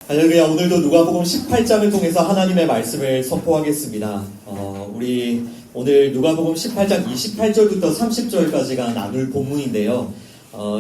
할렐루야. 오늘도 누가복음 18장을 통해서 하나님의 말씀을 선포하겠습니다. 우리 오늘 누가복음 18장 28절부터 30절까지가 나눌 본문인데요.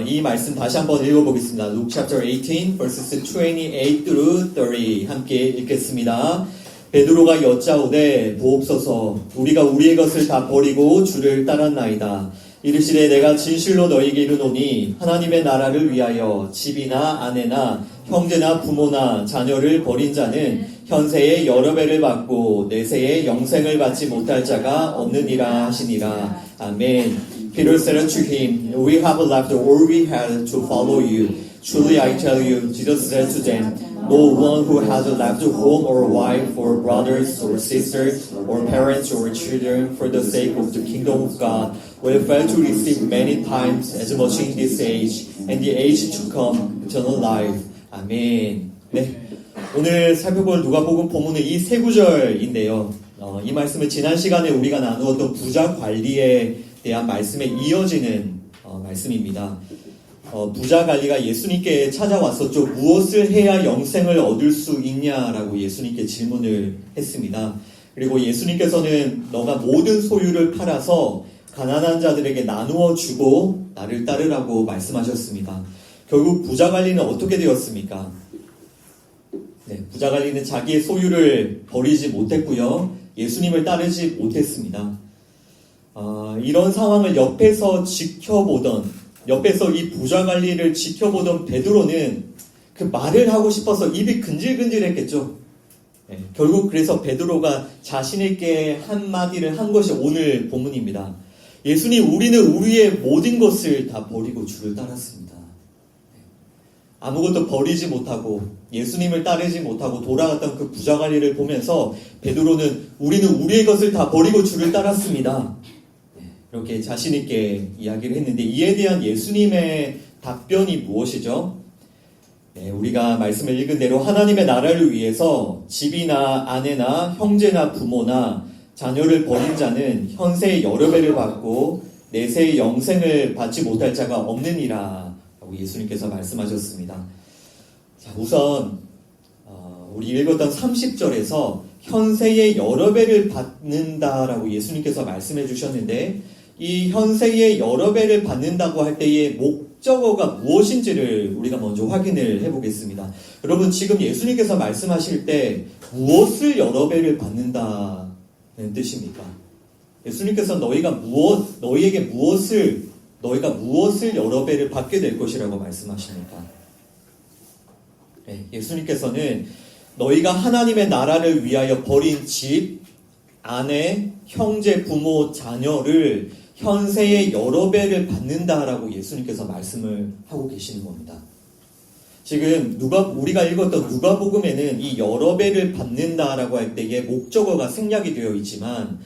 이 말씀 다시 한번 읽어보겠습니다. Luke chapter 18 verses 28 through 30 함께 읽겠습니다. 베드로가 여짜오되 보옵소서 우리가 우리의 것을 다 버리고 주를 따랐나이다. 이르시되 내가 진실로 너희에게 이르노니 하나님의 나라를 위하여 집이나 아내나 형제나 부모나 자녀를 버린 자는 현세에 여러 배를 받고 내세에 영생을 받지 못할 자가 없느니라 하시니라. 아멘. Peter said unto him, We have left all we had to follow you. Truly I tell you, Jesus said to them, No one who has left home or wife or brothers or sisters or parents or children for the sake of the kingdom of God will fail to receive many times as much in this age and the age to come eternal life. 아멘. 네. 오늘 살펴볼 누가복음 본문은 이 세 구절인데요. 이 말씀은 지난 시간에 우리가 나누었던 부자 관리에 대한 말씀에 이어지는 말씀입니다. 부자 관리가 예수님께 찾아왔었죠. 무엇을 해야 영생을 얻을 수 있냐라고 예수님께 질문을 했습니다. 그리고 예수님께서는 너가 모든 소유를 팔아서 가난한 자들에게 나누어 주고 나를 따르라고 말씀하셨습니다. 결국 부자 관리는 어떻게 되었습니까? 네, 부자 관리는 자기의 소유를 버리지 못했고요. 예수님을 따르지 못했습니다. 이런 상황을 옆에서 이 부자 관리를 지켜보던 베드로는 그 말을 하고 싶어서 입이 근질근질했겠죠. 네, 결국 그래서 베드로가 자신에게 한마디를 한 것이 오늘 본문입니다. 예수님, 우리는 우리의 모든 것을 다 버리고 주를 따랐습니다. 아무것도 버리지 못하고 예수님을 따르지 못하고 돌아갔던 그 부자 관리를 보면서 베드로는 우리는 우리의 것을 다 버리고 주를 따랐습니다. 이렇게 자신 있게 이야기를 했는데 이에 대한 예수님의 답변이 무엇이죠? 네, 우리가 말씀을 읽은 대로 하나님의 나라를 위해서 집이나 아내나 형제나 부모나 자녀를 버린 자는 현세의 여러 배를 받고 내세의 영생을 받지 못할 자가 없느니라 라고 예수님께서 말씀하셨습니다. 자, 우선 우리 읽었던 30절에서 현세의 여러 배를 받는다라고 예수님께서 말씀해 주셨는데 이 현세의 여러 배를 받는다고 할 때의 목적어가 무엇인지를 우리가 먼저 확인을 해보겠습니다. 여러분, 지금 예수님께서 말씀하실 때 무엇을 여러 배를 받는다는 뜻입니까? 예수님께서 너희가 무엇을 여러 배를 받게 될 것이라고 말씀하십니까? 네, 예수님께서는 너희가 하나님의 나라를 위하여 버린 집, 아내, 형제, 부모, 자녀를 현세의 여러 배를 받는다라고 예수님께서 말씀을 하고 계시는 겁니다. 지금 우리가 읽었던 누가복음에는 이 여러 배를 받는다라고 할 때의 목적어가 생략이 되어 있지만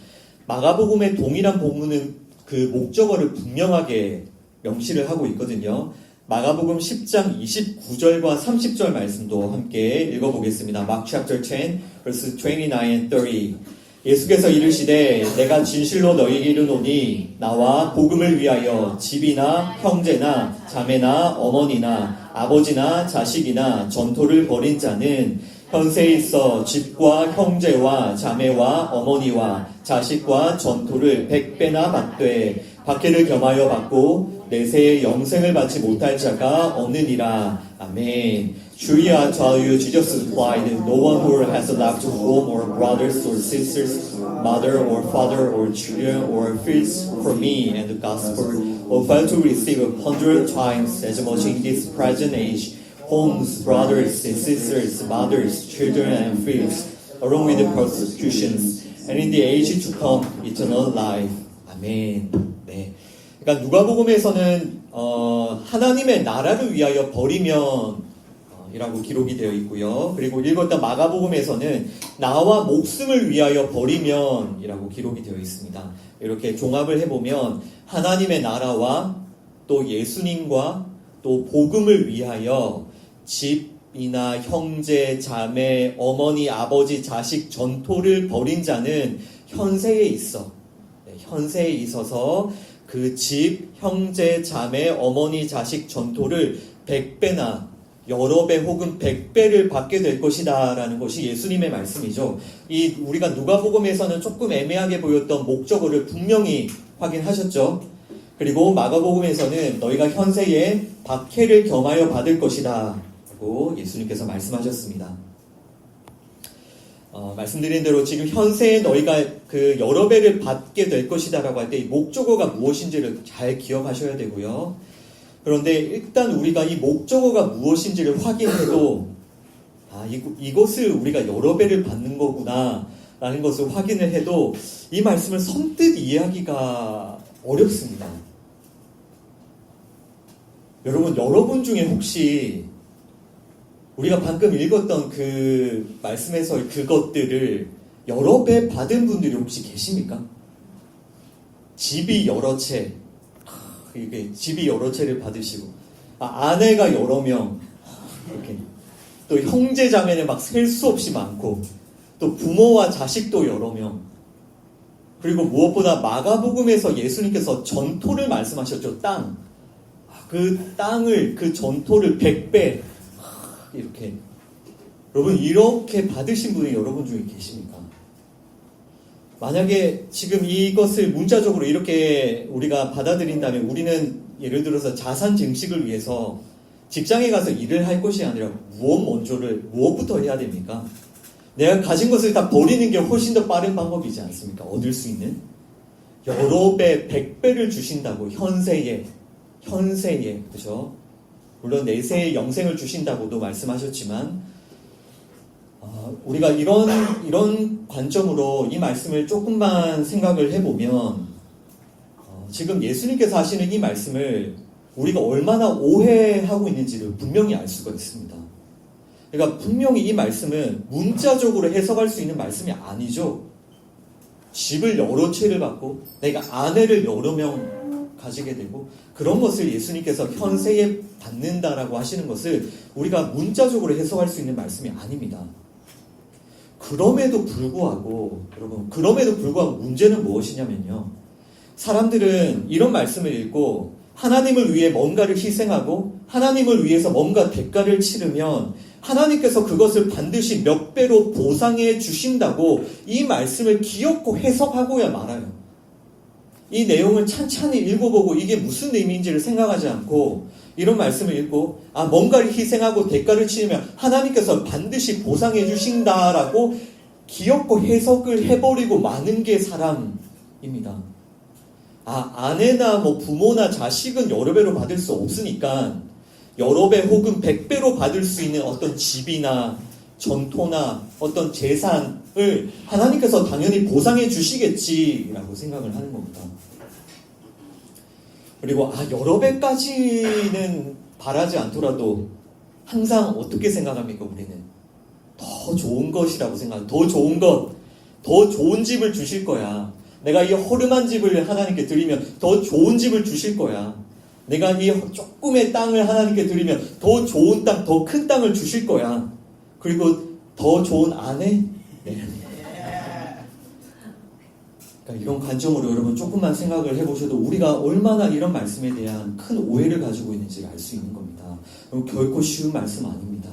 마가복음의 동일한 본문은 그 목적어를 분명하게 명시를 하고 있거든요. 마가복음 10장 29절과 30절 말씀도 함께 읽어보겠습니다. Mark chapter 10, verses 29 and 30. 예수께서 이르시되 내가 진실로 너희에게 이르노니 나와 복음을 위하여 집이나 형제나 자매나 어머니나 아버지나 자식이나 전토를 벌인 자는 현세에 있어 집과 형제와 자매와 어머니와 자식과 전토를 100배나 받되 박해를 겸하여 받고 내세의 영생을 받지 못할 자가 없느니라. 아멘. Truly I tell you, Jesus replied, no one who has left home or brothers or sisters, mother or father or children or fields for me and the gospel will fail to receive 100 times as much in this present age, homes, brothers, sisters, mothers, children and fields, along with the persecutions, and in the age to come, eternal life. 아멘. 네. 그러니까 누가복음에서는 하나님의 나라를 위하여 버리면 이라고 기록이 되어 있고요. 그리고 읽었던 마가복음에서는 나와 목숨을 위하여 버리면 이라고 기록이 되어 있습니다. 이렇게 종합을 해보면 하나님의 나라와 또 예수님과 또 복음을 위하여 집이나 형제, 자매, 어머니, 아버지, 자식, 전토를 벌인 자는 현세에 있어서 그 집, 형제, 자매, 어머니, 자식, 전토를 100배나 여러 배 혹은 100배를 받게 될 것이다 라는 것이 예수님의 말씀이죠. 이 우리가 누가복음에서는 조금 애매하게 보였던 목적어를 분명히 확인하셨죠. 그리고 마가복음에서는 너희가 현세에 박해를 겸하여 받을 것이다 라고 예수님께서 말씀하셨습니다. 말씀드린 대로 지금 현세에 너희가 그 여러 배를 받게 될 것이다 라고 할 때 이 목적어가 무엇인지를 잘 기억하셔야 되고요. 그런데 일단 우리가 이 목적어가 무엇인지를 확인해도 이것을 우리가 여러 배를 받는 거구나 라는 것을 확인을 해도 이 말씀을 선뜻 이해하기가 어렵습니다. 여러분 중에 혹시 우리가 방금 읽었던 그 말씀에서 그것들을 여러 배 받은 분들이 혹시 계십니까? 집이 여러 채, 이게 집이 여러 채를 받으시고, 아내가 여러 명, 이렇게 또 형제 자매는 막 셀 수 없이 많고, 또 부모와 자식도 여러 명. 그리고 무엇보다 마가복음에서 예수님께서 전토를 말씀하셨죠. 땅. 그 땅을, 그 전토를 100배 이렇게. 여러분 이렇게 받으신 분이 여러분 중에 계십니까? 만약에 지금 이것을 문자적으로 이렇게 우리가 받아들인다면 우리는 예를 들어서 자산 증식을 위해서 직장에 가서 일을 할 것이 아니라 무엇부터 해야 됩니까? 내가 가진 것을 다 버리는 게 훨씬 더 빠른 방법이지 않습니까? 얻을 수 있는 여러 배, 100배를 주신다고 현세에 그죠? 물론 내세에 영생을 주신다고도 말씀하셨지만 우리가 이런 관점으로 이 말씀을 조금만 생각을 해보면 지금 예수님께서 하시는 이 말씀을 우리가 얼마나 오해하고 있는지를 분명히 알 수가 있습니다. 그러니까 분명히 이 말씀은 문자적으로 해석할 수 있는 말씀이 아니죠. 집을 여러 채를 받고 내가 아내를 여러 명 가지게 되고 그런 것을 예수님께서 현세에 받는다라고 하시는 것을 우리가 문자적으로 해석할 수 있는 말씀이 아닙니다. 그럼에도 불구하고 문제는 무엇이냐면요. 사람들은 이런 말씀을 읽고 하나님을 위해 뭔가를 희생하고 하나님을 위해서 뭔가 대가를 치르면 하나님께서 그것을 반드시 몇 배로 보상해 주신다고 이 말씀을 기억고 해석하고야 말아요. 이 내용을 찬찬히 읽어보고 이게 무슨 의미인지를 생각하지 않고 이런 말씀을 읽고 뭔가를 희생하고 대가를 치르면 하나님께서 반드시 보상해 주신다라고 기억고 해석을 해버리고 마는 게 사람입니다. 아내나 부모나 자식은 여러 배로 받을 수 없으니까 여러 배 혹은 100배로 받을 수 있는 어떤 집이나 전토나 어떤 재산을 하나님께서 당연히 보상해 주시겠지라고 생각을 하는 겁니다. 그리고 여러 배까지는 바라지 않더라도 항상 어떻게 생각합니까? 우리는 더 좋은 것이라고 생각합니다. 더 좋은 집을 주실 거야. 내가 이 허름한 집을 하나님께 드리면 더 좋은 집을 주실 거야. 내가 이 조금의 땅을 하나님께 드리면 더 좋은 땅, 더 큰 땅을 주실 거야. 그리고 더 좋은 아내? 네. 그러니까 이런 관점으로 여러분 조금만 생각을 해보셔도 우리가 얼마나 이런 말씀에 대한 큰 오해를 가지고 있는지 알 수 있는 겁니다. 결코 쉬운 말씀 아닙니다.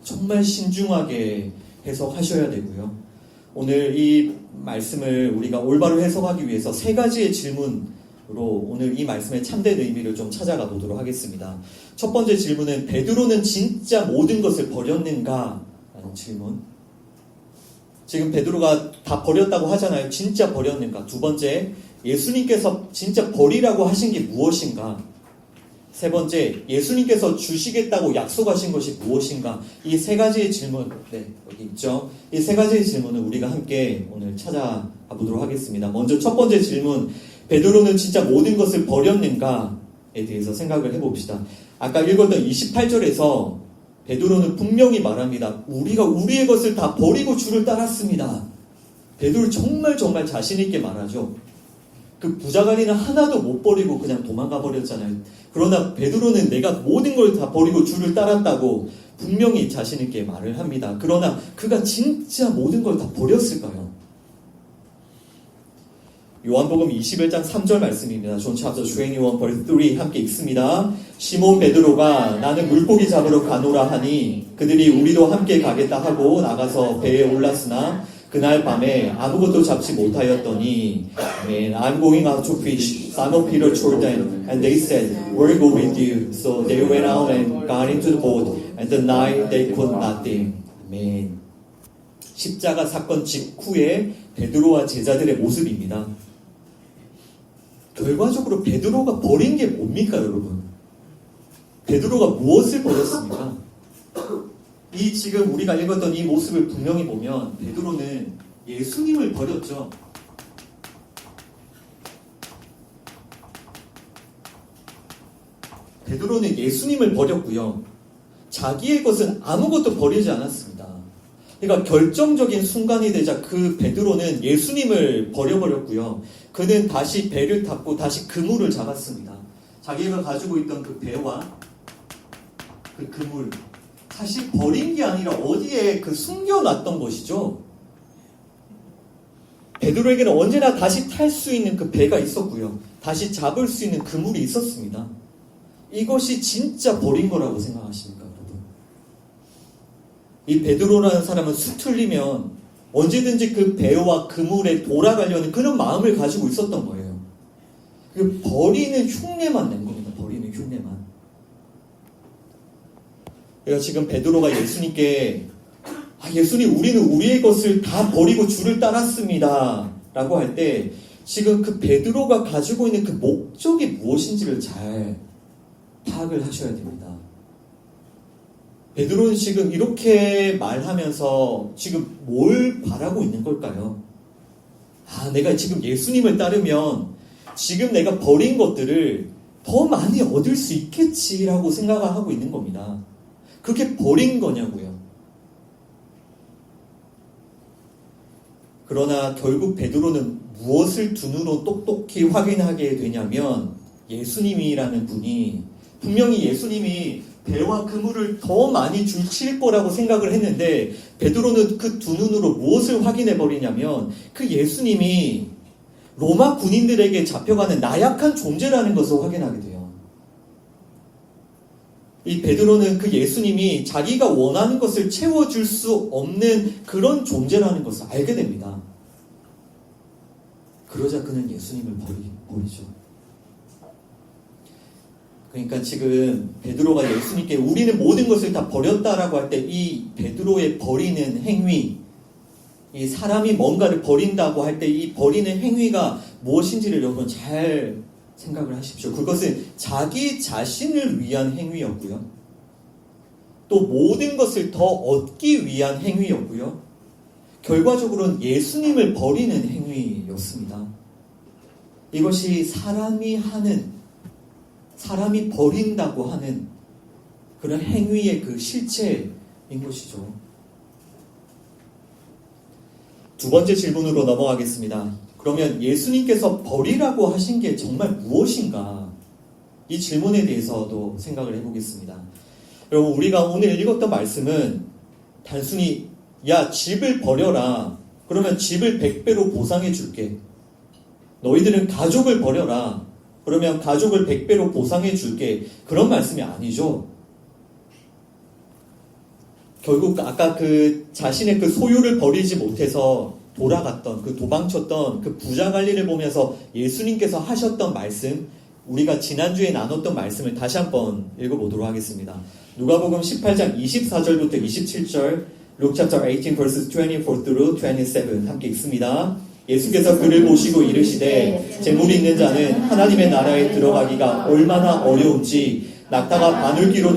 정말 신중하게 해석하셔야 되고요. 오늘 이 말씀을 우리가 올바로 해석하기 위해서 세 가지의 질문으로 오늘 이 말씀의 참된 의미를 좀 찾아가 보도록 하겠습니다. 첫 번째 질문은 베드로는 진짜 모든 것을 버렸는가? 라는 질문. 지금 베드로가 다 버렸다고 하잖아요. 진짜 버렸는가? 두 번째, 예수님께서 진짜 버리라고 하신 게 무엇인가? 세 번째, 예수님께서 주시겠다고 약속하신 것이 무엇인가? 이 세 가지의 질문, 여기 있죠. 이 세 가지의 질문을 우리가 함께 오늘 찾아가 보도록 하겠습니다. 먼저 첫 번째 질문, 베드로는 진짜 모든 것을 버렸는가에 대해서 생각을 해봅시다. 아까 읽었던 28절에서 베드로는 분명히 말합니다. 우리가 우리의 것을 다 버리고 주를 따랐습니다. 베드로 정말 자신 있게 말하죠. 그 부자간이는 하나도 못 버리고 그냥 도망가 버렸잖아요. 그러나 베드로는 내가 모든 걸 다 버리고 주를 따랐다고 분명히 자신 있게 말을 합니다. 그러나 그가 진짜 모든 걸 다 버렸을까요? 요한복음 21장 3절 말씀입니다. John chapter 21 verse 3 함께 읽습니다. 시몬 베드로가 나는 물고기 잡으러 가노라 하니 그들이 우리도 함께 가겠다 하고 나가서 배에 올랐으나 그날 밤에 아무것도 잡지 못하였더니 Amen. I'm going out to fish. Simon Peter told them and they said, We'll go with you. So they went out and got into the boat and the night they caught nothing. Amen. 십자가 사건 직후에 베드로와 제자들의 모습입니다. 결과적으로 베드로가 버린 게 뭡니까, 여러분? 베드로가 무엇을 버렸습니까? 이 지금 우리가 읽었던 이 모습을 분명히 보면 베드로는 예수님을 버렸죠. 베드로는 예수님을 버렸고요. 자기의 것은 아무것도 버리지 않았습니다. 그러니까 결정적인 순간이 되자 그 베드로는 예수님을 버려버렸고요. 그는 다시 배를 탔고 다시 그물을 잡았습니다. 자기가 가지고 있던 그 배와 그 그물, 사실 버린 게 아니라 어디에 그 숨겨놨던 것이죠. 베드로에게는 언제나 다시 탈 수 있는 그 배가 있었고요. 다시 잡을 수 있는 그물이 있었습니다. 이것이 진짜 버린 거라고 생각하십니까, 여러분? 이 베드로라는 사람은 수틀리면 언제든지 그 배와 그물에 돌아가려는 그런 마음을 가지고 있었던 거예요. 그 버리는 흉내만 낸 겁니다. 버리는 흉내만. 그러니까 지금 베드로가 예수님께 예수님, 우리는 우리의 것을 다 버리고 주를 따랐습니다 라고 할 때 지금 그 베드로가 가지고 있는 그 목적이 무엇인지를 잘 파악을 하셔야 됩니다. 베드로는 지금 이렇게 말하면서 지금 뭘 바라고 있는 걸까요? 내가 지금 예수님을 따르면 지금 내가 버린 것들을 더 많이 얻을 수 있겠지라고 생각을 하고 있는 겁니다. 그게 버린 거냐고요. 그러나 결국 베드로는 무엇을 눈으로 똑똑히 확인하게 되냐면 예수님이라는 분이 분명히 예수님이 배와 그물을 더 많이 줄칠 거라고 생각을 했는데 베드로는 그 두 눈으로 무엇을 확인해 버리냐면 그 예수님이 로마 군인들에게 잡혀가는 나약한 존재라는 것을 확인하게 돼요. 이 베드로는 그 예수님이 자기가 원하는 것을 채워줄 수 없는 그런 존재라는 것을 알게 됩니다. 그러자 그는 예수님을 버리죠. 그러니까 지금 베드로가 예수님께 우리는 모든 것을 다 버렸다라고 할 때 이 베드로의 버리는 행위, 이 사람이 뭔가를 버린다고 할 때 이 버리는 행위가 무엇인지를 여러분 잘 생각을 하십시오. 그것은 자기 자신을 위한 행위였고요. 또 모든 것을 더 얻기 위한 행위였고요. 결과적으로는 예수님을 버리는 행위였습니다. 이것이 사람이 버린다고 하는 그런 행위의 그 실체인 것이죠. 두 번째 질문으로 넘어가겠습니다. 그러면 예수님께서 버리라고 하신 게 정말 무엇인가? 이 질문에 대해서도 생각을 해보겠습니다. 여러분, 우리가 오늘 읽었던 말씀은 단순히 집을 버려라. 그러면 집을 100배로 보상해 줄게. 너희들은 가족을 버려라. 그러면 가족을 100배로 보상해 줄게. 그런 말씀이 아니죠. 결국 아까 그 자신의 그 소유를 버리지 못해서 돌아갔던, 그 도망쳤던 그 부자 관리를 보면서 예수님께서 하셨던 말씀, 우리가 지난주에 나눴던 말씀을 다시 한번 읽어보도록 하겠습니다. 누가복음 18장 24절부터 27절, Luke chapter 18 verses 24 through 27 함께 읽습니다. 예수께서 그를 보시고 이르시되 재물이 있는 자는 하나님의 나라에 들어가기가 얼마나 어려운지 낙타가 바늘귀로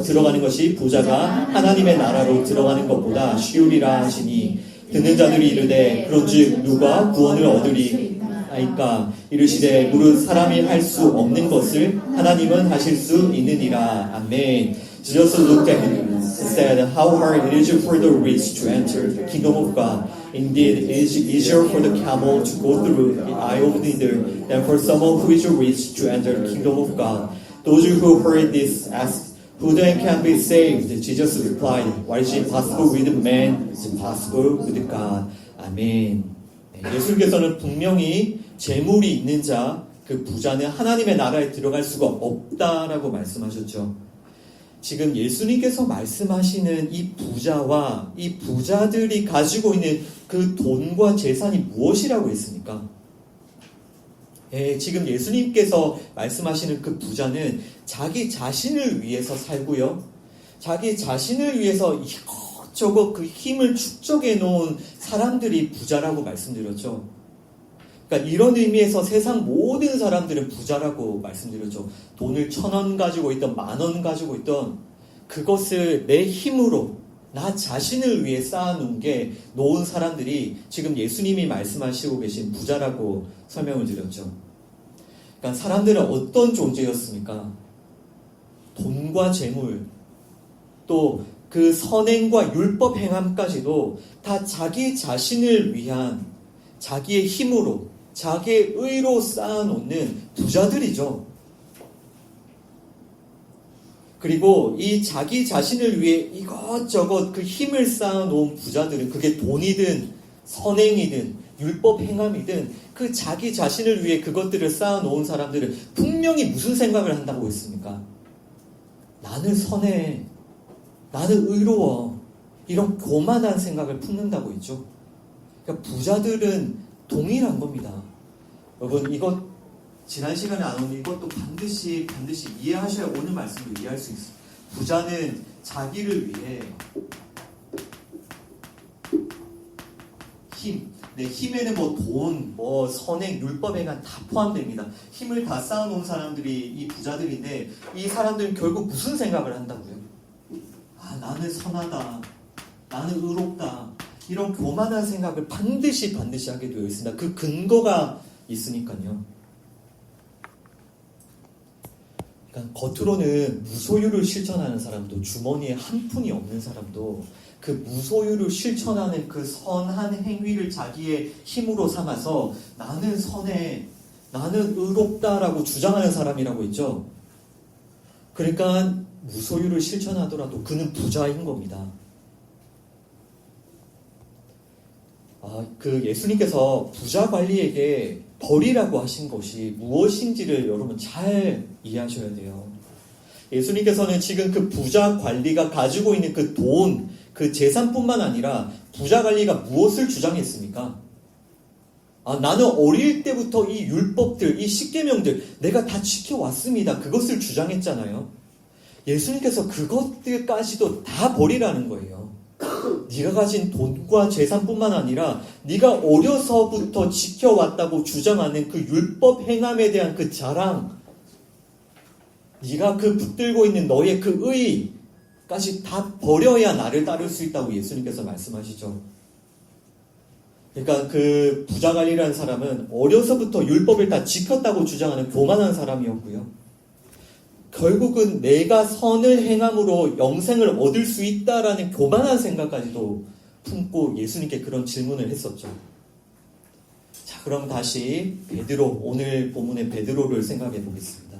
들어가는 것이 부자가 하나님의 나라로 들어가는 것보다 쉬우리라 하시니 듣는 자들이 이르되 그런즉 누가 구원을 얻으리이까 이르시되 무릇 사람이 할 수 없는 것을 하나님은 하실 수 있느니라. 아멘. Jesus looked at him and said, How hard it is for the rich to enter the kingdom of God. Indeed, it is easier for the camel to go through the eye of the needle than for someone who is rich to enter the kingdom of God. Those who heard this asked, Who then can be saved? Jesus replied, What is impossible with man is impossible with God. 아멘. 예수님께서는 분명히 재물이 있는 자, 그 부자는 하나님의 나라에 들어갈 수가 없다라고 말씀하셨죠. 지금 예수님께서 말씀하시는 이 부자와 이 부자들이 가지고 있는 그 돈과 재산이 무엇이라고 했습니까? 지금 예수님께서 말씀하시는 그 부자는 자기 자신을 위해서 살고요. 자기 자신을 위해서 이것저것 그 힘을 축적해 놓은 사람들이 부자라고 말씀드렸죠. 그러니까 이런 의미에서 세상 모든 사람들은 부자라고 말씀드렸죠. 돈을 1,000원 가지고 있던 10,000원 가지고 있던 그것을 내 힘으로 나 자신을 위해 놓은 사람들이 지금 예수님이 말씀하시고 계신 부자라고 설명을 드렸죠. 그러니까 사람들은 어떤 존재였습니까? 돈과 재물, 또 그 선행과 율법 행함까지도 다 자기 자신을 위한 자기의 힘으로, 자기의 의로 쌓아놓는 부자들이죠. 그리고 이 자기 자신을 위해 이것저것 그 힘을 쌓아놓은 부자들은 그게 돈이든 선행이든 율법 행함이든 그 자기 자신을 위해 그것들을 쌓아놓은 사람들은 분명히 무슨 생각을 한다고 했습니까? 나는 선해, 나는 의로워, 이런 교만한 생각을 품는다고 했죠. 그러니까 부자들은 동일한 겁니다. 여러분, 이것 지난 시간에 안 오는 이것도 반드시 이해하셔야 오늘 말씀을 이해할 수 있어요. 부자는 자기를 위해 힘, 내 힘에는 뭐 돈, 뭐 선행, 율법 행한 다 포함됩니다. 힘을 다 쌓아놓은 사람들이 이 부자들인데 이 사람들은 결국 무슨 생각을 한다고요? 나는 선하다, 나는 의롭다, 이런 교만한 생각을 반드시 하게 되어 있습니다. 그 근거가 있으니까요. 그러니까 겉으로는 무소유를 실천하는 사람도, 주머니에 한 푼이 없는 사람도 그 무소유를 실천하는 그 선한 행위를 자기의 힘으로 삼아서 나는 선해, 나는 의롭다라고 주장하는 사람이라고 했죠. 그러니까 무소유를 실천하더라도 그는 부자인 겁니다. 그 예수님께서 부자 관리에게 벌이라고 하신 것이 무엇인지를 여러분 잘 이해하셔야 돼요. 예수님께서는 지금 그 부자 관리가 가지고 있는 그 돈, 그 재산뿐만 아니라 부자 관리가 무엇을 주장했습니까? 나는 어릴 때부터 이 율법들, 이 십계명들 내가 다 지켜왔습니다. 그것을 주장했잖아요. 예수님께서 그것들까지도 다 버리라는 거예요. 네가 가진 돈과 재산뿐만 아니라 네가 어려서부터 지켜왔다고 주장하는 그 율법 행함에 대한 그 자랑, 네가 그 붙들고 있는 너의 그 의까지 다 버려야 나를 따를 수 있다고 예수님께서 말씀하시죠. 그러니까 그 부자갈리라는 사람은 어려서부터 율법을 다 지켰다고 주장하는 교만한 사람이었고요. 결국은 내가 선을 행함으로 영생을 얻을 수 있다라는 교만한 생각까지도 품고 예수님께 그런 질문을 했었죠. 자, 그럼 다시 베드로, 오늘 본문의 베드로를 생각해 보겠습니다.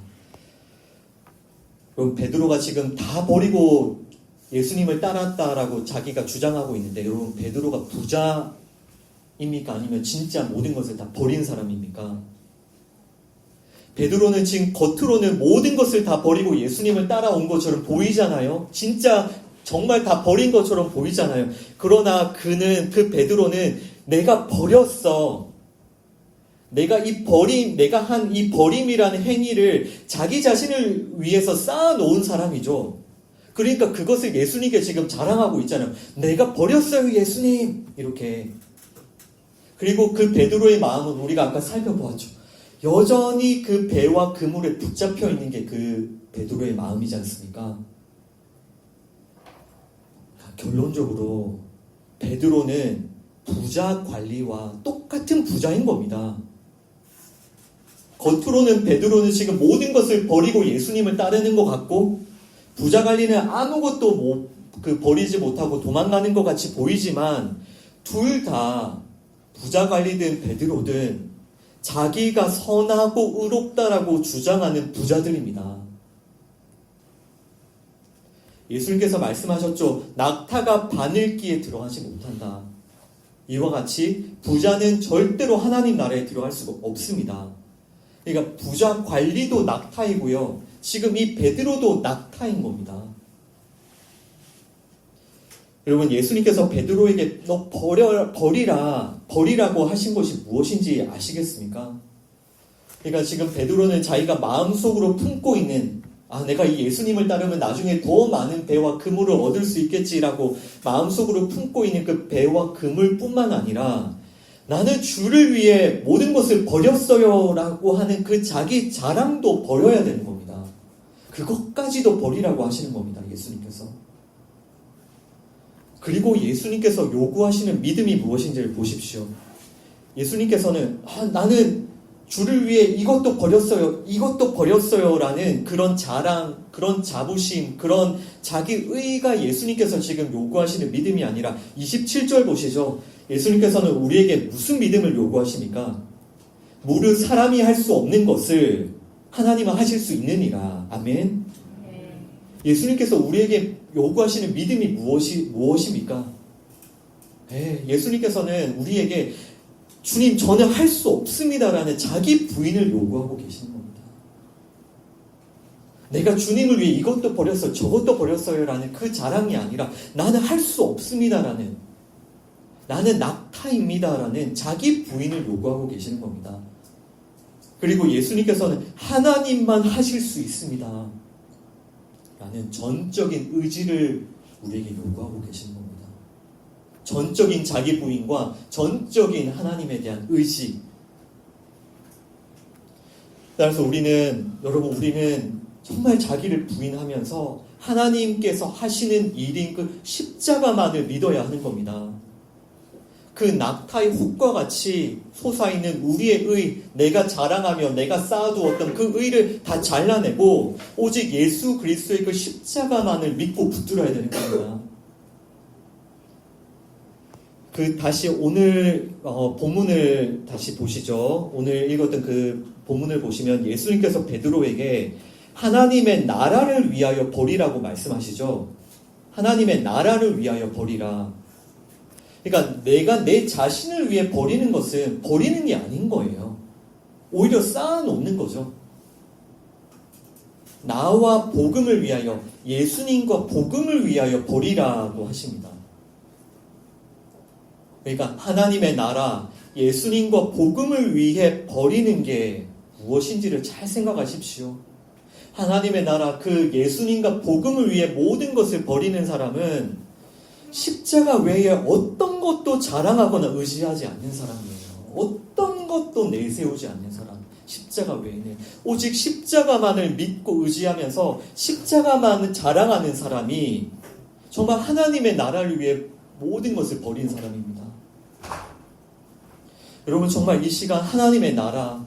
그럼 베드로가 지금 다 버리고 예수님을 따랐다라고 자기가 주장하고 있는데, 여러분 베드로가 부자입니까? 아니면 진짜 모든 것을 다 버린 사람입니까? 베드로는 지금 겉으로는 모든 것을 다 버리고 예수님을 따라온 것처럼 보이잖아요. 진짜 정말 다 버린 것처럼 보이잖아요. 그러나 그 베드로는 내가 버렸어. 내가 한 이 버림이라는 행위를 자기 자신을 위해서 쌓아놓은 사람이죠. 그러니까 그것을 예수님께 지금 자랑하고 있잖아요. 내가 버렸어요, 예수님. 이렇게. 그리고 그 베드로의 마음은 우리가 아까 살펴보았죠. 여전히 그 배와 그물에 붙잡혀 있는 게 그 베드로의 마음이지 않습니까? 결론적으로 베드로는 부자 관리와 똑같은 부자인 겁니다. 겉으로는 베드로는 지금 모든 것을 버리고 예수님을 따르는 것 같고, 부자 관리는 아무것도 버리지 못하고 도망가는 것 같이 보이지만, 둘 다 부자 관리든 베드로든 자기가 선하고 의롭다라고 주장하는 부자들입니다. 예수님께서 말씀하셨죠. 낙타가 바늘기에 들어가지 못한다. 이와 같이 부자는 절대로 하나님 나라에 들어갈 수가 없습니다. 그러니까 부자 관리도 낙타이고요. 지금 이 베드로도 낙타인 겁니다. 여러분, 예수님께서 베드로에게 너 버리라고 하신 것이 무엇인지 아시겠습니까? 그러니까 지금 베드로는 자기가 마음속으로 품고 있는 내가 이 예수님을 따르면 나중에 더 많은 배와 그물을 얻을 수 있겠지라고 마음속으로 품고 있는 그 배와 그물뿐만 아니라 나는 주를 위해 모든 것을 버렸어요 라고 하는 그 자기 자랑도 버려야 되는 겁니다. 그것까지도 버리라고 하시는 겁니다. 예수님께서. 그리고 예수님께서 요구하시는 믿음이 무엇인지를 보십시오. 예수님께서는 나는 주를 위해 이것도 버렸어요 라는 그런 자랑, 그런 자부심, 그런 자기의가 예수님께서 지금 요구하시는 믿음이 아니라 27절 보시죠. 예수님께서는 우리에게 무슨 믿음을 요구하십니까? 무릇 사람이 할 수 없는 것을 하나님은 하실 수 있느니라. 아멘. 예수님께서 우리에게 요구하시는 믿음이 무엇입니까? 예수님께서는 우리에게 주님, 저는 할 수 없습니다라는 자기 부인을 요구하고 계시는 겁니다. 내가 주님을 위해 이것도 버렸어요, 저것도 버렸어요 라는 그 자랑이 아니라 나는 할 수 없습니다라는, 나는 낙타입니다라는 자기 부인을 요구하고 계시는 겁니다. 그리고 예수님께서는 하나님만 하실 수 있습니다 라는 전적인 의지를 우리에게 요구하고 계시는 겁니다. 전적인 자기 부인과 전적인 하나님에 대한 의지. 따라서 우리는 정말 자기를 부인하면서 하나님께서 하시는 일인 그 십자가만을 믿어야 하는 겁니다. 그 낙타의 혹과 같이 솟아있는 우리의 의, 내가 자랑하며 내가 쌓아두었던 그 의를 다 잘라내고 오직 예수 그리스도의 그 십자가만을 믿고 붙들어야 되는 겁니다. 다시 오늘 본문을 다시 보시죠. 오늘 읽었던 그 본문을 보시면 예수님께서 베드로에게 하나님의 나라를 위하여 버리라고 말씀하시죠. 하나님의 나라를 위하여 버리라. 그러니까 내가 내 자신을 위해 버리는 것은 버리는 게 아닌 거예요. 오히려 쌓아놓는 거죠. 나와 복음을 위하여, 예수님과 복음을 위하여 버리라고 하십니다. 그러니까 하나님의 나라, 예수님과 복음을 위해 버리는 게 무엇인지를 잘 생각하십시오. 하나님의 나라, 그 예수님과 복음을 위해 모든 것을 버리는 사람은 십자가 외에 어떤 것도 자랑하거나 의지하지 않는 사람이에요. 어떤 것도 내세우지 않는 사람. 십자가 외에는 오직 십자가만을 믿고 의지하면서 십자가만을 자랑하는 사람이 정말 하나님의 나라를 위해 모든 것을 버린 사람입니다. 여러분, 정말 이 시간 하나님의 나라,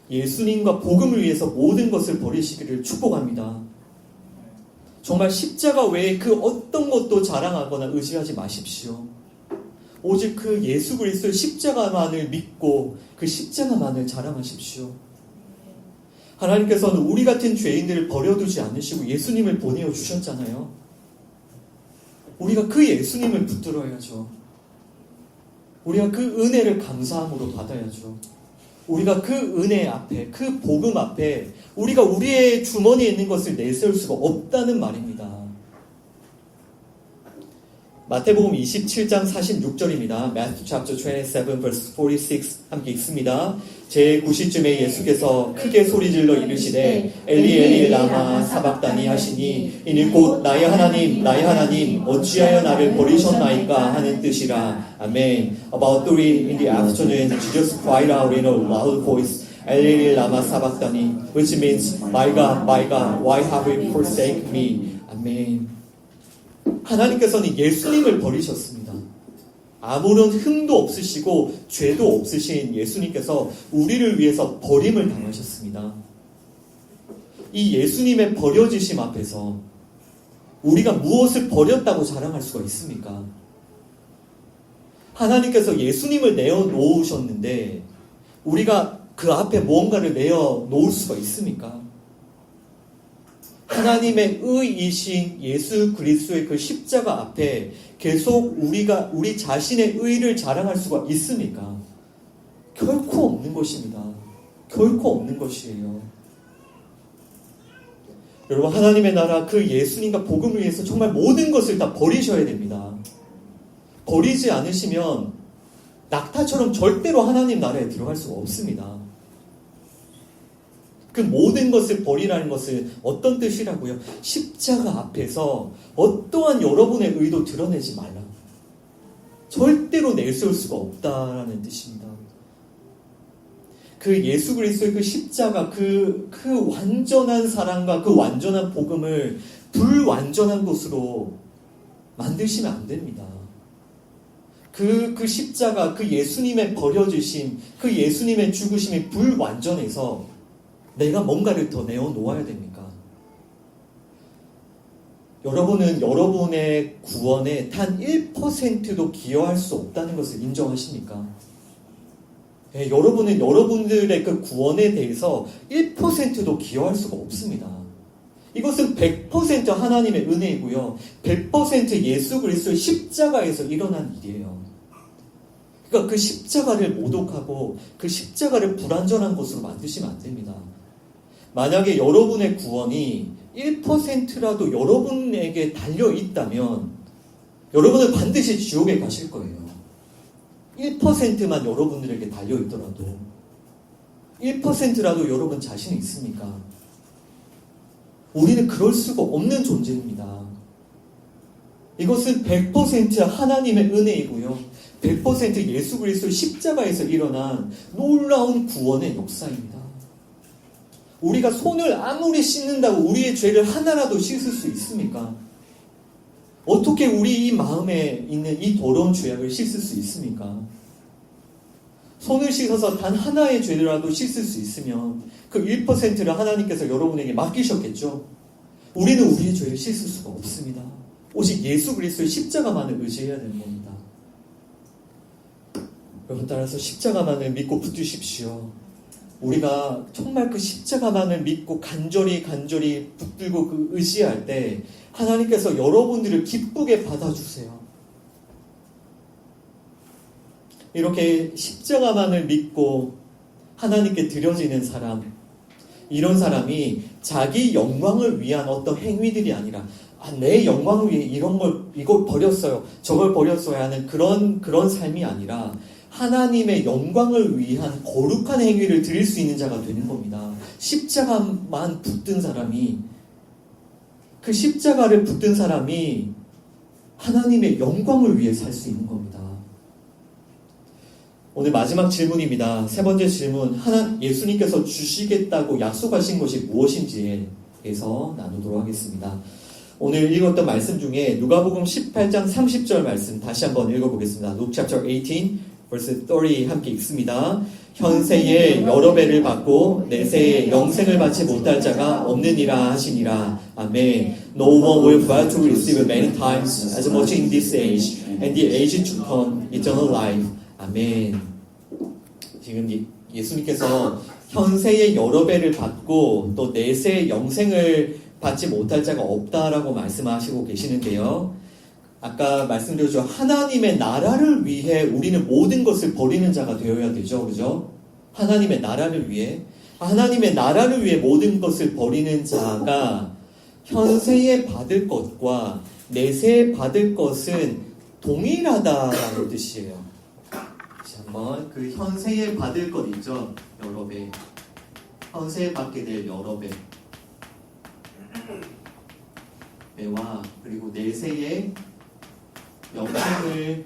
예수님과 복음을 위해서 모든 것을 버리시기를 축복합니다. 정말 십자가 외에 그 어떤 것도 자랑하거나 의지하지 마십시오. 오직 그 예수 그리스도의 십자가만을 믿고 그 십자가만을 자랑하십시오. 하나님께서는 우리 같은 죄인들을 버려두지 않으시고 예수님을 보내어 주셨잖아요. 우리가 그 예수님을 붙들어야죠. 우리가 그 은혜를 감사함으로 받아야죠. 우리가 그 은혜 앞에, 그 복음 앞에 우리가 우리의 주머니에 있는 것을 내세울 수가 없다는 말입니다. 마태복음 27장 46절입니다. Matthew chapter 27 verse 46 함께 읽습니다. 제9시쯤에 예수께서 크게 소리질러 이르시되 엘리 엘리 라마 사박다니 하시니 이는 곧 나의 하나님 어찌하여 나를 버리셨나이까 하는 뜻이라. 아멘. About 3 in the afternoon Jesus cried out in a loud voice 엘리 엘리 라마 사박다니, which means my God why have you forsaken me. 아멘. 하나님께서는 예수님을 버리셨습니다. 아무런 흠도 없으시고 죄도 없으신 예수님께서 우리를 위해서 버림을 당하셨습니다. 이 예수님의 버려지심 앞에서 우리가 무엇을 버렸다고 자랑할 수가 있습니까? 하나님께서 예수님을 내어놓으셨는데 우리가 그 앞에 무언가를 내어놓을 수가 있습니까? 하나님의 의이신 예수 그리스도의 그 십자가 앞에 계속 우리 자신의 의를 자랑할 수가 있습니까? 결코 없는 것입니다. 결코 없는 것이에요. 여러분, 하나님의 나라 그 예수님과 복음을 위해서 정말 모든 것을 다 버리셔야 됩니다. 버리지 않으시면 낙타처럼 절대로 하나님 나라에 들어갈 수가 없습니다. 그 모든 것을 버리라는 것은 어떤 뜻이라고요? 십자가 앞에서 어떠한 여러분의 의도 드러내지 말라. 절대로 내세울 수가 없다라는 뜻입니다. 그 예수 그리스도의 그 십자가, 그 완전한 사랑과 그 완전한 복음을 불완전한 것으로 만드시면 안 됩니다. 그 십자가, 그 예수님의 버려지심, 그 예수님의 죽으심이 불완전해서 내가 뭔가를 더 내어놓아야 됩니까? 여러분은 여러분의 구원에 단 1%도 기여할 수 없다는 것을 인정하십니까? 예, 여러분은 여러분들의 그 구원에 대해서 1%도 기여할 수가 없습니다. 이것은 100% 하나님의 은혜이고요. 100% 예수 그리스도의 십자가에서 일어난 일이에요. 그러니까 그 십자가를 모독하고 그 십자가를 불완전한 것으로 만드시면 안 됩니다. 만약에 여러분의 구원이 1%라도 여러분에게 달려있다면 여러분은 반드시 지옥에 가실 거예요. 1%만 여러분들에게 달려있더라도 1%라도 여러분 자신이 있습니까? 우리는 그럴 수가 없는 존재입니다. 이것은 100% 하나님의 은혜이고요. 100% 예수 그리스도 십자가에서 일어난 놀라운 구원의 역사입니다. 우리가 손을 아무리 씻는다고 우리의 죄를 하나라도 씻을 수 있습니까? 어떻게 우리 이 마음에 있는 이 더러운 죄악을 씻을 수 있습니까? 손을 씻어서 단 하나의 죄라도 씻을 수 있으면 그 1%를 하나님께서 여러분에게 맡기셨겠죠? 우리는 우리의 죄를 씻을 수가 없습니다. 오직 예수 그리스도의 십자가만을 의지해야 되는 겁니다. 여러분, 따라서 십자가만을 믿고 붙드십시오. 우리가 정말 그 십자가만을 믿고 간절히 붙들고 그 의지할 때 하나님께서 여러분들을 기쁘게 받아주세요. 이렇게 십자가만을 믿고 하나님께 드려지는 사람, 이런 사람이 자기 영광을 위한 어떤 행위들이 아니라 내 영광을 위해 이걸 버렸어요, 저걸 버렸어야 하는 그런 삶이 아니라 하나님의 영광을 위한 거룩한 행위를 드릴 수 있는 자가 되는 겁니다. 십자가만 붙든 사람이, 그 십자가를 붙든 사람이 하나님의 영광을 위해 살 수 있는 겁니다. 오늘 마지막 질문입니다. 세 번째 질문, 예수님께서 주시겠다고 약속하신 것이 무엇인지에 대해서 나누도록 하겠습니다. 오늘 읽었던 말씀 중에 누가복음 18장 30절 말씀 다시 한번 읽어보겠습니다. Luke chapter 18 verse 30 함께 읽습니다. 현세에 여러 배를 받고 내세에 영생을 받지 못할 자가 없느니라 하시니라. 아멘. No one will fail to receive many times as much in this age and the age to come eternal life. 아멘. 지금 예수님께서 현세에 여러 배를 받고 또 내세에 영생을 받지 못할 자가 없다라고 말씀하시고 계시는데요. 아까 말씀드렸죠. 하나님의 나라를 위해 우리는 모든 것을 버리는 자가 되어야 되죠. 그죠? 하나님의 나라를 위해. 하나님의 나라를 위해 모든 것을 버리는 자가 현세에 받을 것과 내세에 받을 것은 동일하다라는 뜻이에요. 다시 한번 그 현세에 받을 것 있죠. 여러 배. 현세에 받게 될 여러 배. 배와 그리고 내세에 영생을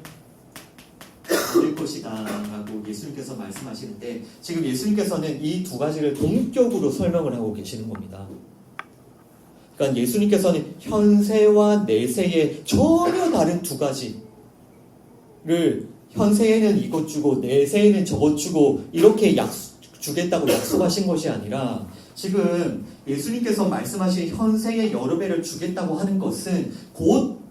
얻을 것이다 라고 예수님께서 말씀하시는데, 지금 예수님께서는 이 두 가지를 동격으로 설명을 하고 계시는 겁니다. 그러니까 예수님께서는 현세와 내세의 전혀 다른 두 가지를, 현세에는 이것 주고 내세에는 저것 주고 이렇게 주겠다고 약속하신 것이 아니라, 지금 예수님께서 말씀하신 현세의 여러 배를 주겠다고 하는 것은 곧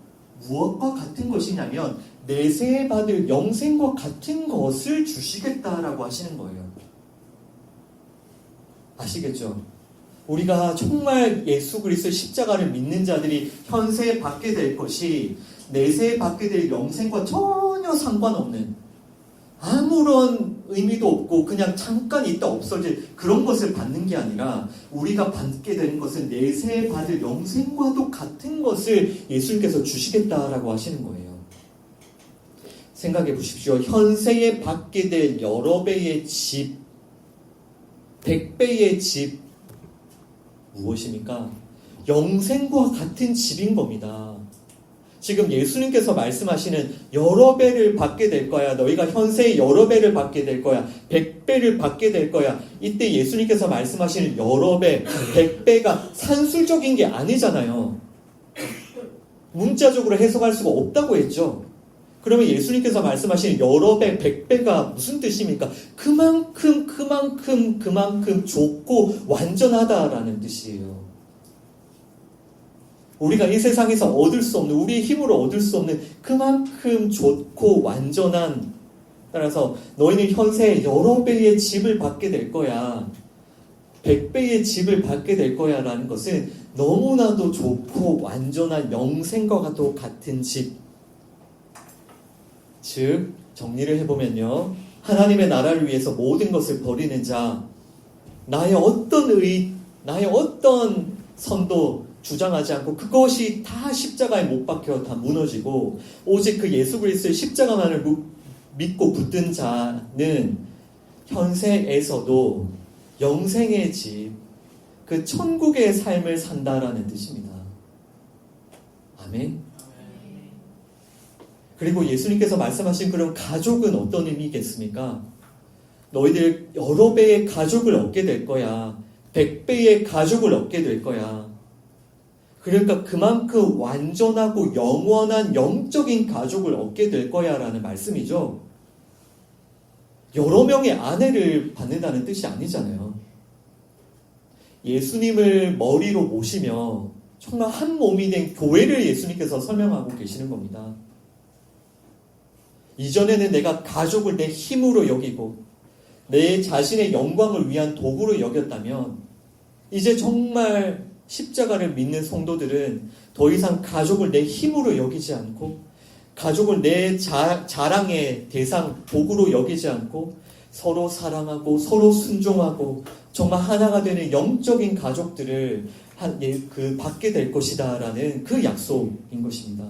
무엇과 같은 것이냐면 내세에 받을 영생과 같은 것을 주시겠다라고 하시는 거예요. 아시겠죠? 우리가 정말 예수 그리스도의 십자가를 믿는 자들이 현세에 받게 될 것이 내세에 받게 될 영생과 전혀 상관없는, 아무런 의미도 없고 그냥 잠깐 있다 없어질 그런 것을 받는 게 아니라, 우리가 받게 되는 것은 내세에 받을 영생과도 같은 것을 예수님께서 주시겠다라고 하시는 거예요. 생각해 보십시오. 현세에 받게 될 여러 배의 집, 100배의 집, 무엇입니까? 영생과 같은 집인 겁니다. 지금 예수님께서 말씀하시는 여러 배를 받게 될 거야, 너희가 현세에 여러 배를 받게 될 거야, 100배를 받게 될 거야. 이때 예수님께서 말씀하시는 여러 배, 100배가 산술적인 게 아니잖아요. 문자적으로 해석할 수가 없다고 했죠. 그러면 예수님께서 말씀하시는 여러 배, 100배가 무슨 뜻입니까? 그만큼 좋고 완전하다라는 뜻이에요. 우리가 이 세상에서 얻을 수 없는, 우리의 힘으로 얻을 수 없는 그만큼 좋고 완전한, 따라서 너희는 현세에 여러 배의 집을 받게 될 거야, 100배의 집을 받게 될 거야 라는 것은 너무나도 좋고 완전한 영생과 같은 집. 즉 정리를 해보면요, 하나님의 나라를 위해서 모든 것을 버리는 자, 나의 어떤 선도 주장하지 않고 그것이 다 십자가에 못 박혀 다 무너지고 오직 그 예수 그리스도의 십자가만을 믿고 붙든 자는 현세에서도 영생의 집, 그 천국의 삶을 산다라는 뜻입니다. 아멘. 그리고 예수님께서 말씀하신 그런 가족은 어떤 의미겠습니까? 너희들 여러 배의 가족을 얻게 될 거야. 100배의 가족을 얻게 될 거야. 그러니까 그만큼 완전하고 영원한 영적인 가족을 얻게 될 거야 라는 말씀이죠. 여러 명의 아내를 받는다는 뜻이 아니잖아요. 예수님을 머리로 모시며 정말 한 몸이 된 교회를 예수님께서 설명하고 계시는 겁니다. 이전에는 내가 가족을 내 힘으로 여기고 내 자신의 영광을 위한 도구로 여겼다면, 이제 정말 십자가를 믿는 성도들은 더 이상 가족을 내 힘으로 여기지 않고, 가족을 내 자랑의 대상, 도구로 여기지 않고 서로 사랑하고 서로 순종하고 정말 하나가 되는 영적인 가족들을 받게 될 것이다 라는 그 약속인 것입니다.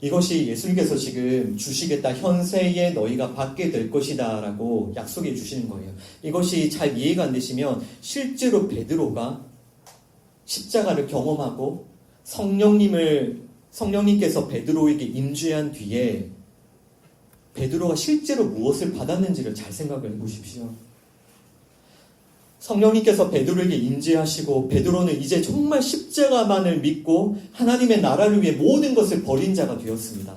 이것이 예수님께서 지금 주시겠다, 현세에 너희가 받게 될 것이다 라고 약속해 주시는 거예요. 이것이 잘 이해가 안 되시면 실제로 베드로가 십자가를 경험하고 성령님께서 베드로에게 임재한 뒤에 베드로가 실제로 무엇을 받았는지를 잘 생각을 해보십시오. 성령님께서 베드로에게 임재하시고 베드로는 이제 정말 십자가만을 믿고 하나님의 나라를 위해 모든 것을 버린 자가 되었습니다.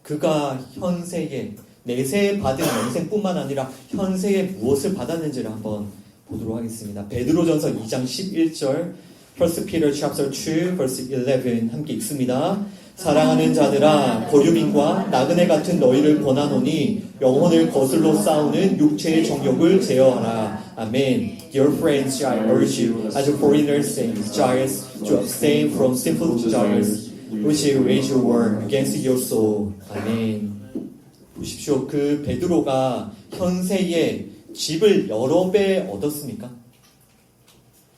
그가 현세에, 내세에 받은 영생뿐만 아니라 현세에 무엇을 받았는지를 한번 보도록 하겠습니다. 베드로전서 2장 11절, 1 Peter chapter 2 verse 11 함께 읽습니다. 사랑하는 자들아, 거류민과 나그네 같은 너희를 권하노니 영혼을 거슬러 싸우는 육체의 정욕을 제어하라. 아멘. Dear friends, I urge you, as foreigners and exiles, to abstain from sinful desires, which wage war against your soul. 아멘. 보십시오. 그 베드로가 현세에 집을 여러 배 얻었습니까?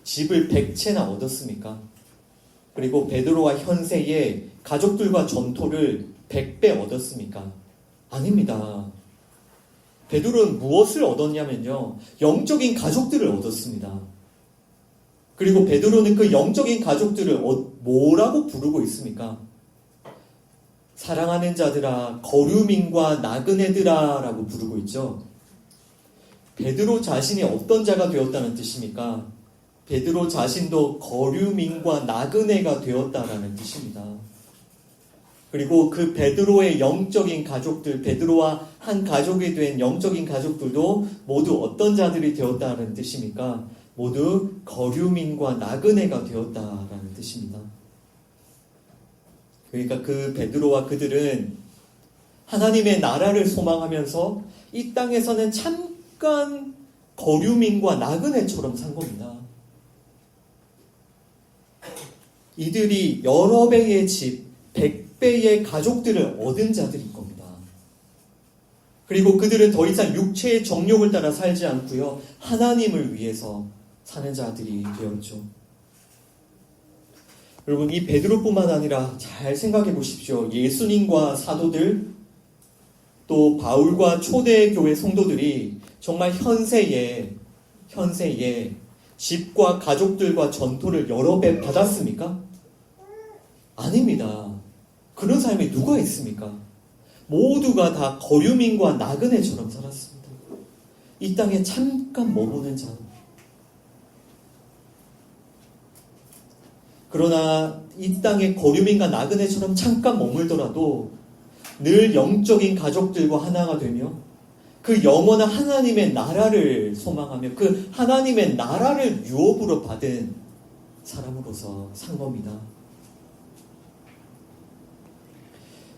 집을 100채나 얻었습니까? 그리고 베드로가 현세에 가족들과 전토를 100배 얻었습니까? 아닙니다. 베드로는 무엇을 얻었냐면요, 영적인 가족들을 얻었습니다. 그리고 베드로는 그 영적인 가족들을 뭐라고 부르고 있습니까? 사랑하는 자들아, 거류민과 나그네들아 라고 부르고 있죠. 베드로 자신이 어떤 자가 되었다는 뜻입니까? 베드로 자신도 거류민과 나그네가 되었다라는 뜻입니다. 그리고 그 베드로의 영적인 가족들, 베드로와 한 가족이 된 영적인 가족들도 모두 어떤 자들이 되었다는 뜻입니까? 모두 거류민과 나그네가 되었다라는 뜻입니다. 그러니까 그 베드로와 그들은 하나님의 나라를 소망하면서 이 땅에서는 잠깐 거류민과 나그네처럼 산 겁니다. 이들이 여러 배의 집, 100배의 가족들을 얻은 자들인 겁니다. 그리고 그들은 더 이상 육체의 정욕을 따라 살지 않고요, 하나님을 위해서 사는 자들이 되었죠. 여러분, 이 베드로뿐만 아니라 잘 생각해 보십시오. 예수님과 사도들, 또 바울과 초대교회 성도들이 정말 현세에 집과 가족들과 전토를 여러 배 받았습니까? 아닙니다. 그런 삶이 누가 있습니까? 모두가 다 거류민과 나그네처럼 살았습니다. 이 땅에 잠깐 머무는 자. 그러나 이 땅의 거류민과 나그네처럼 잠깐 머물더라도 늘 영적인 가족들과 하나가 되며 그 영원한 하나님의 나라를 소망하며 그 하나님의 나라를 유업으로 받은 사람으로서 산 겁니다.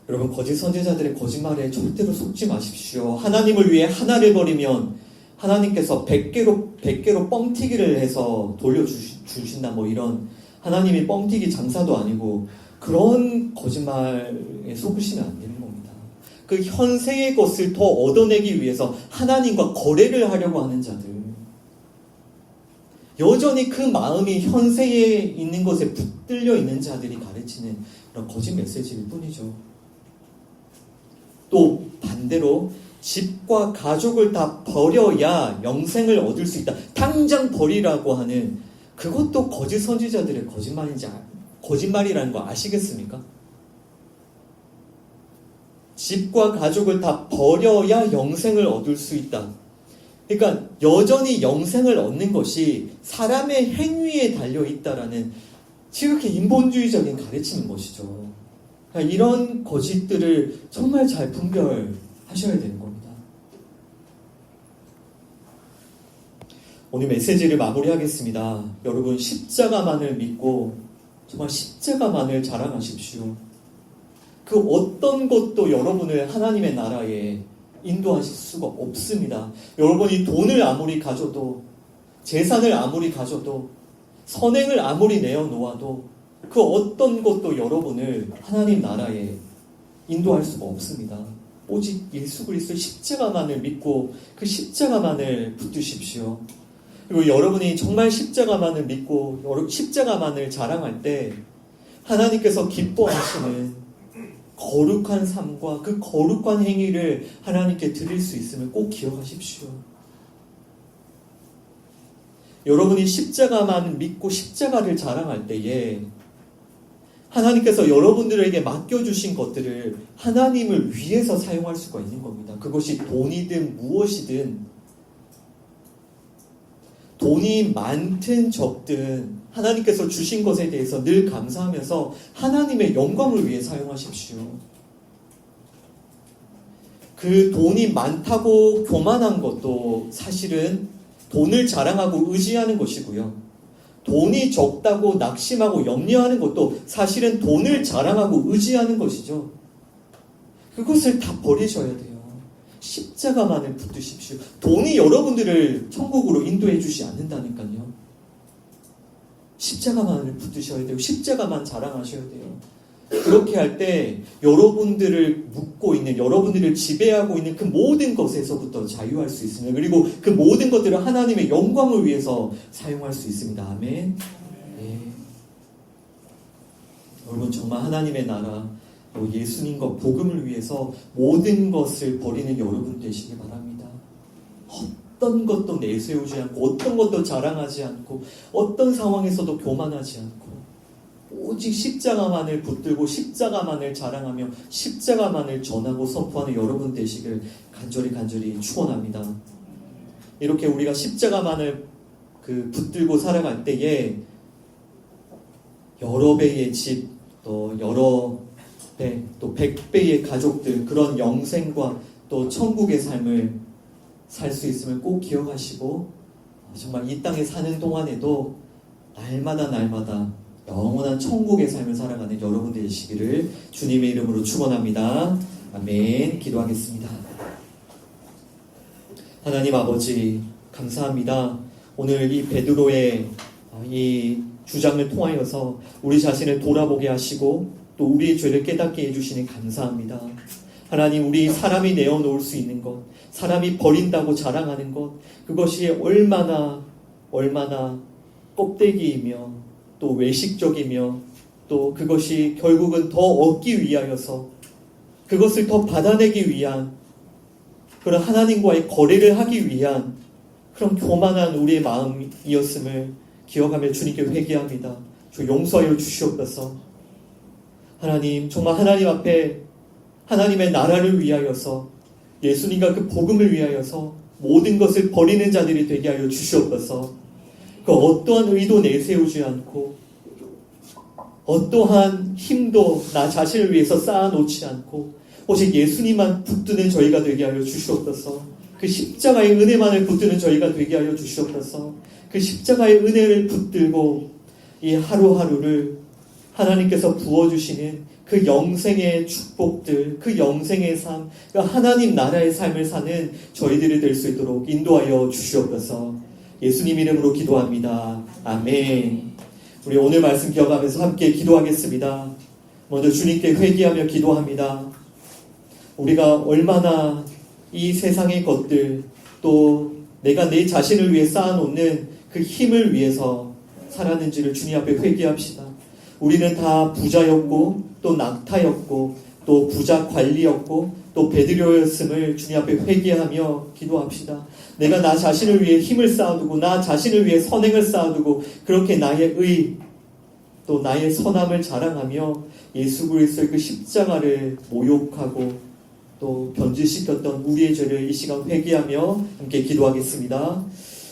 여러분, 거짓 선지자들의 거짓말에 절대로 속지 마십시오. 하나님을 위해 하나를 버리면 하나님께서 100개로 뻥튀기를 해서 돌려주신다, 뭐 이런, 하나님이 뻥튀기 장사도 아니고 그런 거짓말에 속으시면 안 되는 겁니다. 그 현세의 것을 더 얻어내기 위해서 하나님과 거래를 하려고 하는 자들, 여전히 그 마음이 현세에 있는 것에 붙들려 있는 자들이 가르치는 그런 거짓 메시지일 뿐이죠. 또 반대로 집과 가족을 다 버려야 영생을 얻을 수 있다, 당장 버리라고 하는, 그것도 거짓 선지자들의 거짓말이라는 거 아시겠습니까? 집과 가족을 다 버려야 영생을 얻을 수 있다. 그러니까 여전히 영생을 얻는 것이 사람의 행위에 달려있다라는 지극히 인본주의적인 가르치는 것이죠. 그러니까 이런 거짓들을 정말 잘 분별하셔야 되는 겁니다. 오늘 메시지를 마무리하겠습니다. 여러분, 십자가만을 믿고 정말 십자가만을 자랑하십시오. 그 어떤 것도 여러분을 하나님의 나라에 인도하실 수가 없습니다. 여러분이 돈을 아무리 가져도, 재산을 아무리 가져도, 선행을 아무리 내어놓아도 그 어떤 것도 여러분을 하나님 나라에 인도할 수가 없습니다. 오직 예수 그리스도의 십자가만을 믿고 그 십자가만을 붙드십시오. 그리고 여러분이 정말 십자가만을 믿고 십자가만을 자랑할 때 하나님께서 기뻐하시는 거룩한 삶과 그 거룩한 행위를 하나님께 드릴 수 있음을 꼭 기억하십시오. 여러분이 십자가만 믿고 십자가를 자랑할 때에 하나님께서 여러분들에게 맡겨주신 것들을 하나님을 위해서 사용할 수가 있는 겁니다. 그것이 돈이든 무엇이든, 돈이 많든 적든 하나님께서 주신 것에 대해서 늘 감사하면서 하나님의 영광을 위해 사용하십시오. 그 돈이 많다고 교만한 것도 사실은 돈을 자랑하고 의지하는 것이고요. 돈이 적다고 낙심하고 염려하는 것도 사실은 돈을 자랑하고 의지하는 것이죠. 그것을 다 버리셔야 돼요. 십자가만을 붙드십시오. 돈이 여러분들을 천국으로 인도해 주지 않는다니까요. 십자가만을 붙드셔야 돼요. 십자가만 자랑하셔야 돼요. 그렇게 할 때 여러분들을 묶고 있는, 여러분들을 지배하고 있는 그 모든 것에서부터 자유할 수 있습니다. 그리고 그 모든 것들을 하나님의 영광을 위해서 사용할 수 있습니다. 아멘. 네. 여러분, 정말 하나님의 나라, 예수님과 복음을 위해서 모든 것을 버리는 여러분 되시기 바랍니다. 어떤 것도 내세우지 않고, 어떤 것도 자랑하지 않고, 어떤 상황에서도 교만하지 않고, 오직 십자가만을 붙들고 십자가만을 자랑하며 십자가만을 전하고 선포하는 여러분 되시길 간절히 축원합니다. 이렇게 우리가 십자가만을 붙들고 살아갈 때에 여러 배의 집, 또 여러 배, 또 100배의 가족들, 그런 영생과 또 천국의 삶을 살 수 있음을 꼭 기억하시고, 정말 이 땅에 사는 동안에도 날마다 영원한 천국의 삶을 살아가는 여러분 되시기를 주님의 이름으로 축원합니다. 아멘. 기도하겠습니다. 하나님 아버지, 감사합니다. 오늘 이 베드로의 이 주장을 통하여서 우리 자신을 돌아보게 하시고 또 우리의 죄를 깨닫게 해주시니 감사합니다. 하나님, 우리 사람이 내어놓을 수 있는 것, 사람이 버린다고 자랑하는 것, 그것이 얼마나 껍데기이며 또 외식적이며 또 그것이 결국은 더 얻기 위하여서 그것을 더 받아내기 위한 그런 하나님과의 거래를 하기 위한 그런 교만한 우리의 마음이었음을 기억하며 주님께 회개합니다. 주 용서하여 주시옵소서. 하나님, 정말 하나님 앞에 하나님의 나라를 위하여서 예수님과 그 복음을 위하여서 모든 것을 버리는 자들이 되게 하여 주시옵소서. 그 어떠한 의도 내세우지 않고 어떠한 힘도 나 자신을 위해서 쌓아놓지 않고 오직 예수님만 붙드는 저희가 되게 하여 주시옵소서. 그 십자가의 은혜만을 붙드는 저희가 되게 하여 주시옵소서. 그 십자가의 은혜를 붙들고 이 하루하루를 하나님께서 부어주시는 그 영생의 축복들, 그 영생의 삶, 그 하나님 나라의 삶을 사는 저희들이 될 수 있도록 인도하여 주시옵소서. 예수님 이름으로 기도합니다. 아멘. 우리 오늘 말씀 기억하면서 함께 기도하겠습니다. 먼저 주님께 회개하며 기도합니다. 우리가 얼마나 이 세상의 것들, 또 내가 내 자신을 위해 쌓아놓는 그 힘을 위해서 살았는지를 주님 앞에 회개합시다. 우리는 다 부자였고 또 낙타였고 또 부자 관리였고 또 베드로였음을 주님 앞에 회개하며 기도합시다. 내가 나 자신을 위해 힘을 쌓아두고 나 자신을 위해 선행을 쌓아두고 그렇게 나의 의 또 나의 선함을 자랑하며 예수 그리스도의 그 십자가를 모욕하고 또 변질시켰던 우리의 죄를 이 시간 회개하며 함께 기도하겠습니다.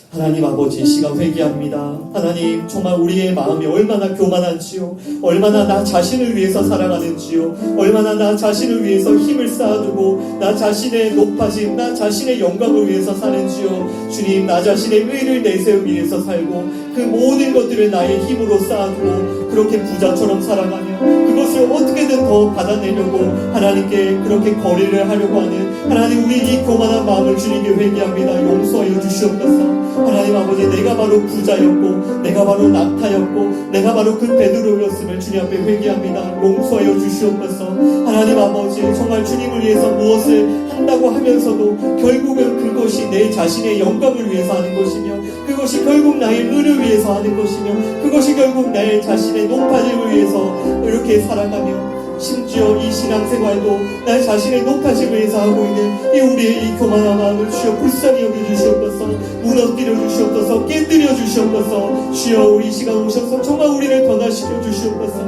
하나님 아버지, 이 시간 회개합니다. 하나님, 정말 우리의 마음이 얼마나 교만한지요, 얼마나 나 자신을 위해서 살아가는지요, 얼마나 나 자신을 위해서 힘을 쌓아두고 나 자신의 높아짐, 나 자신의 영광을 위해서 사는지요. 주님, 나 자신의 의를 내세우기 위해서 살고 그 모든 것들을 나의 힘으로 쌓아두고 그렇게 부자처럼 살아가며 그것을 어떻게든 더 받아내려고 하나님께 그렇게 거래를 하려고 하는 하나님, 우리 이 교만한 마음을 주님께 회개합니다. 용서하여 주시옵소서. 하나님 아버지, 내가 바로 부자였고 내가 바로 낙타였고 내가 바로 그 베드로였음을 주님 앞에 회개합니다. 용서하여 주시옵소서. 하나님 아버지, 정말 주님을 위해서 무엇을 한다고 하면서도 결국은 그것이 내 자신의 영광을 위해서 하는 것이며 그것이 결국 나의 의를 위해서 하는 것이며 그것이 결국 나의 자신의 높아짐을 위해서 이렇게 살아가며 심지어 이 신앙생활도 나의 자신의 높아짐을 위해서 하고 있는 이 우리의 이 교만한 마음을 주여 불쌍히 여겨주시옵소서. 무너뜨려 주시옵소서. 깨뜨려 주시옵소서. 주여, 우리 시간 오셔서 정말 우리를 변화시켜 주시옵소서.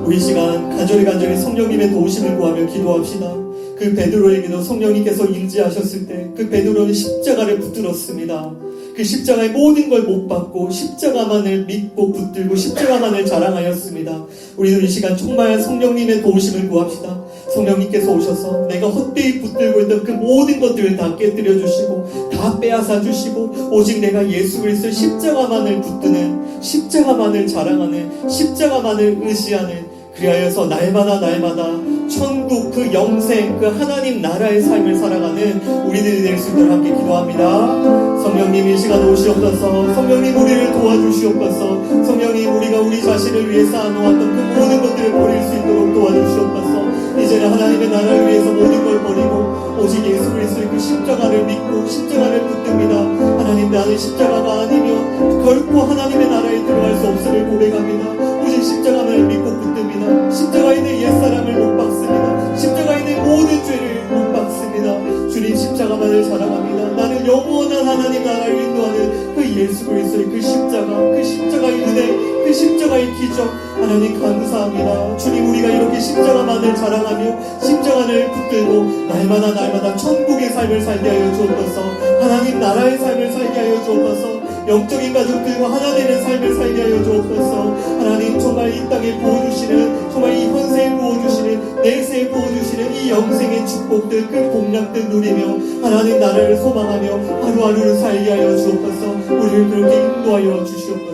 우리 시간 간절히 성령님의 도우심을 구하며 기도합시다. 그 베드로에게도 성령님께서 임재하셨을 때 그 베드로는 십자가를 붙들었습니다. 그 십자가의 모든 걸 못 받고 십자가만을 믿고 붙들고 십자가만을 자랑하였습니다. 우리는 이 시간 정말 성령님의 도우심을 구합시다. 성령님께서 오셔서 내가 헛되이 붙들고 있던 그 모든 것들을 다 깨뜨려 주시고 다 빼앗아 주시고 오직 내가 예수 그리스도의 십자가만을 붙드는, 십자가만을 자랑하는, 십자가만을 의지하는, 그리하여서 날마다 천국 그 영생 그 하나님 나라의 삶을 살아가는 우리들이 될 수 있도록 함께 기도합니다. 성령님, 이 시간 오시옵소서. 성령님, 우리를 도와주시옵소서. 성령님, 우리가 우리 자신을 위해 쌓아놓았던 그 모든 것들을 버릴 수 있도록 도와주시옵소서. 이제는 하나님의 나라를 위해서 모든 걸 버리고 오직 예수 그리스도의 그 십자가를 믿고 십자가를 붙듭니다. 하나님, 나는 십자가가 아니면 결코 하나님의 나라에 들어갈 수 없음을 고백합니다. 오직 십자가만을 믿고 붙듭니다. 십자가에 있는 옛사람을 못 박습니다. 십자가에 있는 모든 죄를 못 박습니다. 주님, 십자가만을 자랑합니다. 나는 영원한 하나님 나라를 인도하는 그 예수 그리스도의 그 십자가, 그 십자가의 은혜, 그 십자가의 기적, 하나님 감사합니다. 주님, 우리가 이렇게 십자가만을 자랑하며 십자가를 붙들고 날마다 천국의 삶을 살게 하여 주옵소서. 하나님 나라의 삶을 살게 하여 주옵소서. 영적인 가족들과 하나 되는 삶을 살게 하여 주옵소서. 하나님, 정말 이 땅에 부어주시는, 정말 이 현세에 부어주시는, 내세에 부어주시는 이 영생의 축복들, 그 복락들 누리며 하나님 나라를 소망하며 하루하루를 살게 하여 주옵소서. 우리를 그렇게 인도하여 주시옵소서.